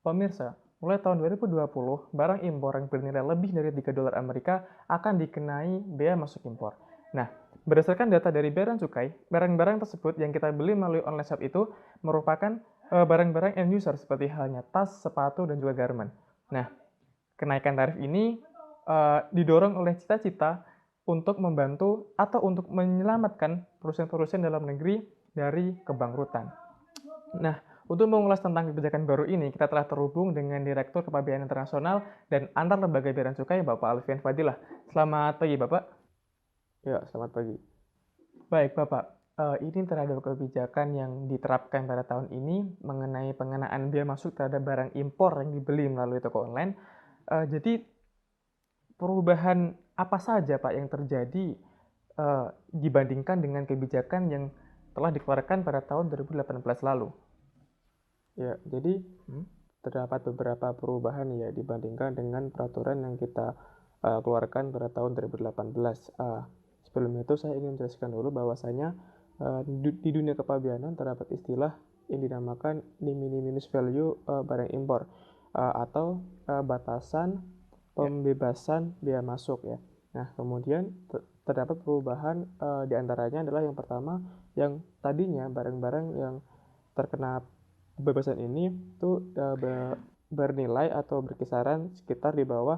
Pemirsa, mulai tahun 2020, barang impor yang bernilai lebih dari 3 dolar Amerika akan dikenai bea masuk impor. Nah, berdasarkan data dari Bea dan Cukai, barang-barang tersebut yang kita beli melalui online shop itu merupakan barang-barang end user seperti halnya tas, sepatu, dan juga garment. Nah, kenaikan tarif ini didorong oleh cita-cita untuk membantu atau untuk menyelamatkan perusahaan-perusahaan dalam negeri dari kebangkrutan. Nah, untuk mengulas tentang kebijakan baru ini, kita telah terhubung dengan Direktur Kepabeanan Internasional dan Antar Lembaga Bea dan Cukai, Bapak Alfian Fadilah. Selamat pagi, Bapak. Ya, selamat pagi. Baik, Bapak. Ini terhadap kebijakan yang diterapkan pada tahun ini mengenai pengenaan bea masuk terhadap barang impor yang dibeli melalui toko online. Jadi, perubahan apa saja, Pak, yang terjadi dibandingkan dengan kebijakan yang telah dikeluarkan pada tahun 2018 lalu? Ya, jadi Hmm? terdapat beberapa perubahan ya dibandingkan dengan peraturan yang kita keluarkan pada tahun 2018. Sebelum itu saya ingin menjelaskan dulu bahwasanya di dunia kepabeanan terdapat istilah yang dinamakan de minimis value barang impor atau batasan Ya. pembebasan bea masuk ya. Nah, kemudian terdapat perubahan di antaranya adalah yang pertama yang tadinya barang-barang yang terkena pembebasan ini tuh bernilai atau berkisaran sekitar di bawah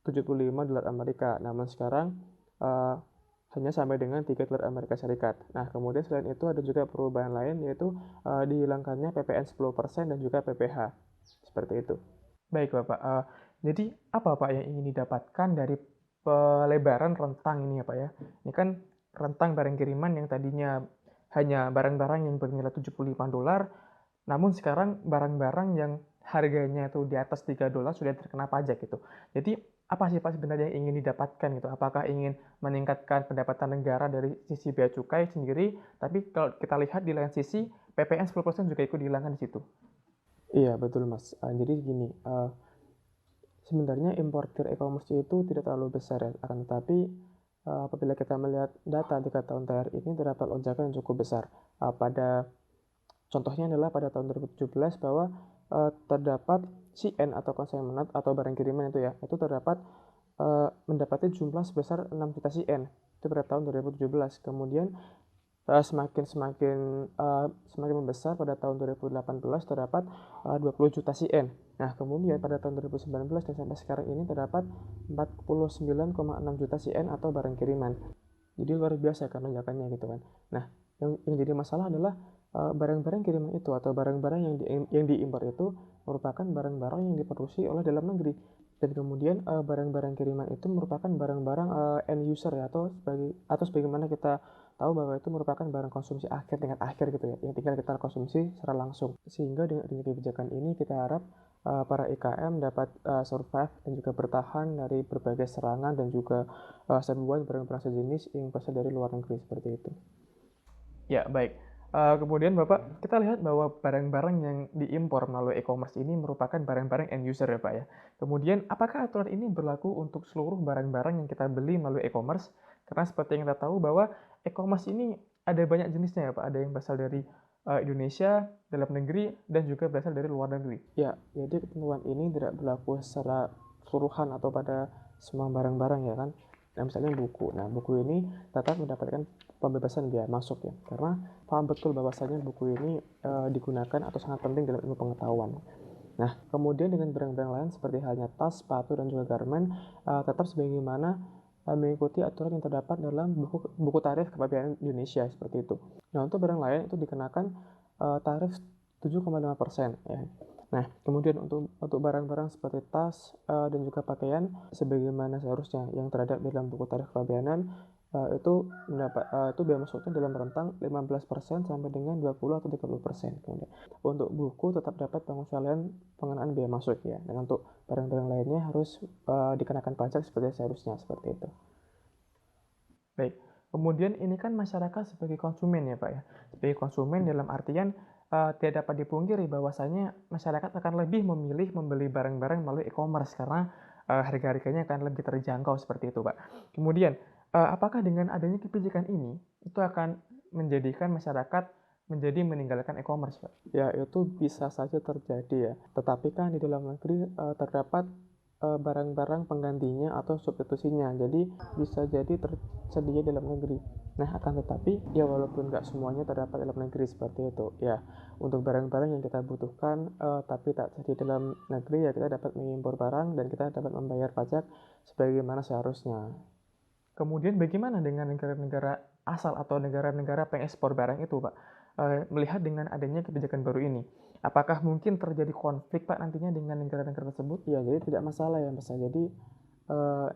75 dolar Amerika. Namun sekarang uh, hanya sampai dengan 3 dolar Amerika Serikat. Nah, kemudian selain itu ada juga perubahan lain yaitu dihilangkannya PPN 10% dan juga PPh. Seperti itu. Baik, Bapak. Jadi apa, Pak, yang ingin didapatkan dari pelebaran rentang ini ya, Pak ya? Ini kan rentang barang kiriman yang tadinya hanya barang-barang yang bernilai 75 dolar, namun sekarang barang-barang yang harganya itu di atas 3 dolar sudah terkena pajak gitu. Jadi apa sih, Pak, sebenarnya yang ingin didapatkan gitu? Apakah ingin meningkatkan pendapatan negara dari sisi bea cukai sendiri, tapi kalau kita lihat di lain sisi PPN 10% juga ikut dihilangkan di situ. Iya, betul Mas. Jadi gini, sebenarnya importir e-commerce itu tidak terlalu besar ya, akan tetapi apabila kita melihat data 3 tahun terakhir ini terdapat lonjakan yang cukup besar. Pada contohnya adalah pada tahun 2017 bahwa terdapat CN atau consignment atau barang kiriman itu terdapat mendapati jumlah sebesar 6 juta CN itu pada tahun 2017. Kemudian semakin membesar pada tahun 2018 terdapat 20 juta CN. Nah, kemudian pada tahun 2019 dan sampai sekarang ini terdapat 49,6 juta CN atau barang kiriman. Jadi luar biasa kan lonjakannya gitu kan. Nah, yang jadi masalah adalah barang-barang kiriman itu atau barang-barang yang diimpor itu merupakan barang-barang yang diproduksi oleh dalam negeri. Dan kemudian barang-barang kiriman itu merupakan barang-barang end user ya atau sebagaimana kita tahu bahwa itu merupakan barang konsumsi akhir tingkat akhir gitu ya, yang tinggal kita konsumsi secara langsung. Sehingga dengan kebijakan ini kita harap para IKM dapat survive dan juga bertahan dari berbagai serangan dan juga serbuan barang-barang sejenis yang berasal dari luar negeri seperti itu. Ya, baik. Kemudian Bapak, kita lihat bahwa barang-barang yang diimpor melalui e-commerce ini merupakan barang-barang end user ya Pak ya. Kemudian, apakah aturan ini berlaku untuk seluruh barang-barang yang kita beli melalui e-commerce? Karena seperti yang kita tahu bahwa e-commerce ini ada banyak jenisnya ya Pak. Ada yang berasal dari Indonesia, dalam negeri, dan juga berasal dari luar negeri. Ya, jadi ketentuan ini tidak berlaku secara keseluruhan atau pada semua barang-barang ya kan. Nah, misalnya buku. Nah, buku ini tetap mendapatkan pembebasan biaya masuk ya. Karena paham betul bahwasanya buku ini digunakan atau sangat penting dalam ilmu pengetahuan. Nah, kemudian dengan barang-barang lain seperti halnya tas, sepatu, dan juga garment tetap sebagaimana mengikuti aturan yang terdapat dalam buku tarif kepabeanan Indonesia seperti itu. Nah, untuk barang lain itu dikenakan tarif 7,5% ya. Nah, kemudian untuk barang-barang seperti tas dan juga pakaian sebagaimana seharusnya yang terhadap dalam buku tarif kepabeanan itu biaya masuknya dalam rentang 15% sampai dengan 20 atau 30%. Kemudian untuk buku tetap dapat pengenaan biaya masuk ya. Dan untuk barang-barang lainnya harus dikenakan pajak seperti seharusnya seperti itu. Baik. Kemudian ini kan masyarakat sebagai konsumen ya Pak ya. Sebagai konsumen dalam artian tidak dapat dipungkiri bahwasanya masyarakat akan lebih memilih membeli barang-barang melalui e-commerce karena harga-harganya akan lebih terjangkau seperti itu Pak. Kemudian apakah dengan adanya kebijakan ini itu akan menjadikan masyarakat menjadi meninggalkan e-commerce, Pak? Ya, itu bisa saja terjadi ya. Tetapi kan di dalam negeri terdapat barang-barang penggantinya atau substitusinya. Jadi bisa jadi tersedia di dalam negeri. Nah, akan tetapi ya walaupun nggak semuanya terdapat dalam negeri seperti itu. Ya, untuk barang-barang yang kita butuhkan tapi tak tersedia dalam negeri ya kita dapat mengimpor barang dan kita dapat membayar pajak sebagaimana seharusnya. Kemudian bagaimana dengan negara-negara asal atau negara-negara pengekspor barang itu, Pak? Melihat dengan adanya kebijakan baru ini, apakah mungkin terjadi konflik, Pak, nantinya dengan negara-negara tersebut? Ya, jadi tidak masalah ya Mas. Jadi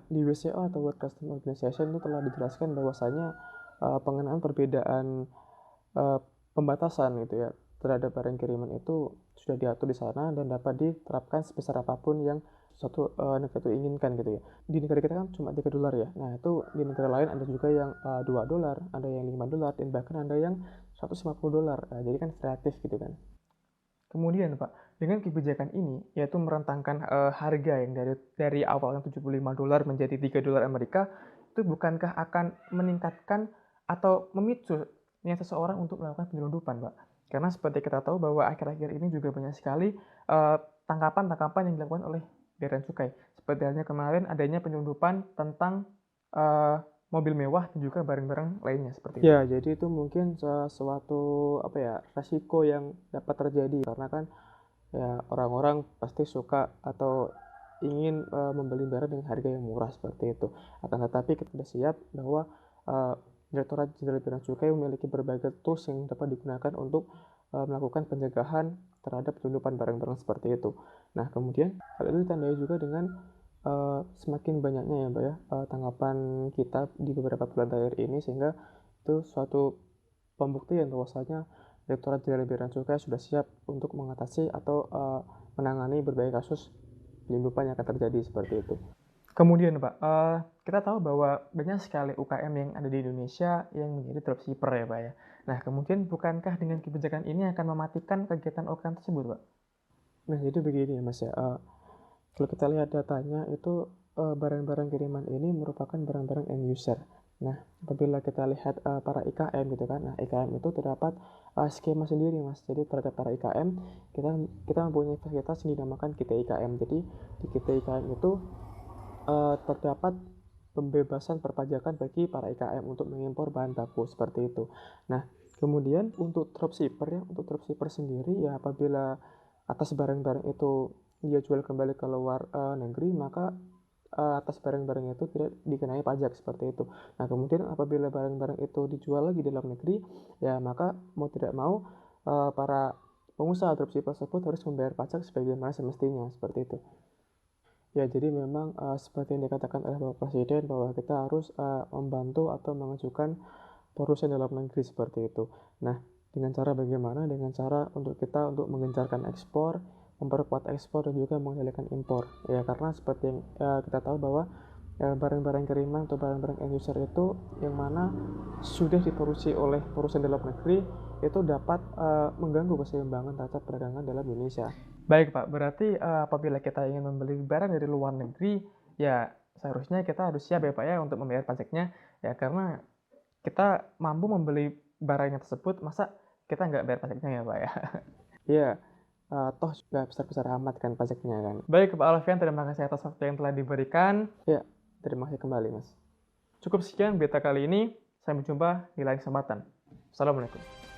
di WCO atau World Customs Organization itu telah dijelaskan bahwasanya pengenaan perbedaan pembatasan gitu ya terhadap barang kiriman itu sudah diatur di sana dan dapat diterapkan sebesar apapun yang suatu negara itu inginkan gitu ya. Di negara kita kan cuma $3 ya. Nah, itu di negara lain ada juga yang $2, ada yang $5, dan bahkan ada yang $150. Nah, jadi kan kreatif gitu kan. Kemudian, Pak, dengan kebijakan ini, yaitu merentangkan harga yang dari awalnya $75 menjadi $3 Amerika, itu bukankah akan meningkatkan atau memicu niat seseorang untuk melakukan penyelundupan, Pak? Karena seperti kita tahu bahwa akhir-akhir ini juga banyak sekali tangkapan-tangkapan yang dilakukan oleh Bea dan Cukai. Seperti halnya kemarin adanya penyelundupan tentang mobil mewah dan juga barang-barang lainnya seperti itu. Ya, jadi itu mungkin suatu apa ya resiko yang dapat terjadi karena kan ya orang-orang pasti suka atau ingin membeli barang dengan harga yang murah seperti itu. Akan tetapi kita sudah siap bahwa Direktorat Jenderal Bea dan Cukai memiliki berbagai tools yang dapat digunakan untuk melakukan pencegahan terhadap penyelundupan barang-barang seperti itu. Nah, kemudian hal itu ditandai juga dengan semakin banyaknya ya Mbak ya tanggapan kita di beberapa bulan terakhir ini sehingga itu suatu pembuktian bahwasanya Direktorat Jenderal Bea dan Cukai sudah siap untuk mengatasi atau menangani berbagai kasus penyelundupan yang akan terjadi seperti itu. Kemudian, Pak, kita tahu bahwa banyak sekali UKM yang ada di Indonesia yang menjadi dropshipper ya, Pak ya. Nah, kemudian bukankah dengan kebijakan ini akan mematikan kegiatan UKM tersebut, Pak? Nah, jadi begini ya Mas ya. Kalau kita lihat datanya itu barang-barang kiriman ini merupakan barang-barang end user. Nah, apabila kita lihat para IKM gitu kan, nah IKM itu terdapat skema sendiri Mas. Jadi terhadap para IKM kita mempunyai fasilitas yang dinamakan kita IKM. Jadi di kita IKM itu terdapat pembebasan perpajakan bagi para IKM untuk mengimpor bahan baku seperti itu. Nah, kemudian untuk dropshipper sendiri ya apabila atas barang-barang itu dia jual kembali ke luar negeri maka atas barang-barang itu tidak dikenai pajak seperti itu. Nah, kemudian apabila barang-barang itu dijual lagi di dalam negeri ya maka mau tidak mau para pengusaha dropshipper tersebut harus membayar pajak sebagaimana semestinya seperti itu. Ya, jadi memang seperti yang dikatakan oleh Bapak Presiden bahwa kita harus membantu atau mengajukan perusahaan dalam negeri seperti itu. Nah, dengan cara bagaimana? Dengan cara untuk kita untuk menggencarkan ekspor, memperkuat ekspor dan juga mengendalikan impor. Ya, karena seperti yang kita tahu bahwa barang-barang kiriman atau barang-barang end user itu yang mana sudah diproduksi oleh perusahaan dalam negeri itu dapat mengganggu keseimbangan terhadap perdagangan dalam Indonesia. Baik, Pak. Berarti apabila kita ingin membeli barang dari luar negeri, ya seharusnya kita harus siap ya, Pak ya, untuk membayar pajaknya. Ya, karena kita mampu membeli barangnya tersebut, masa kita nggak bayar pajaknya ya, Pak ya? Iya, toh nggak besar-besar amat kan pajaknya kan. Baik, Pak Alfian, terima kasih atas waktu yang telah diberikan. Ya, terima kasih kembali Mas. Cukup sekian berita kali ini. Sampai jumpa di lain kesempatan. Assalamualaikum.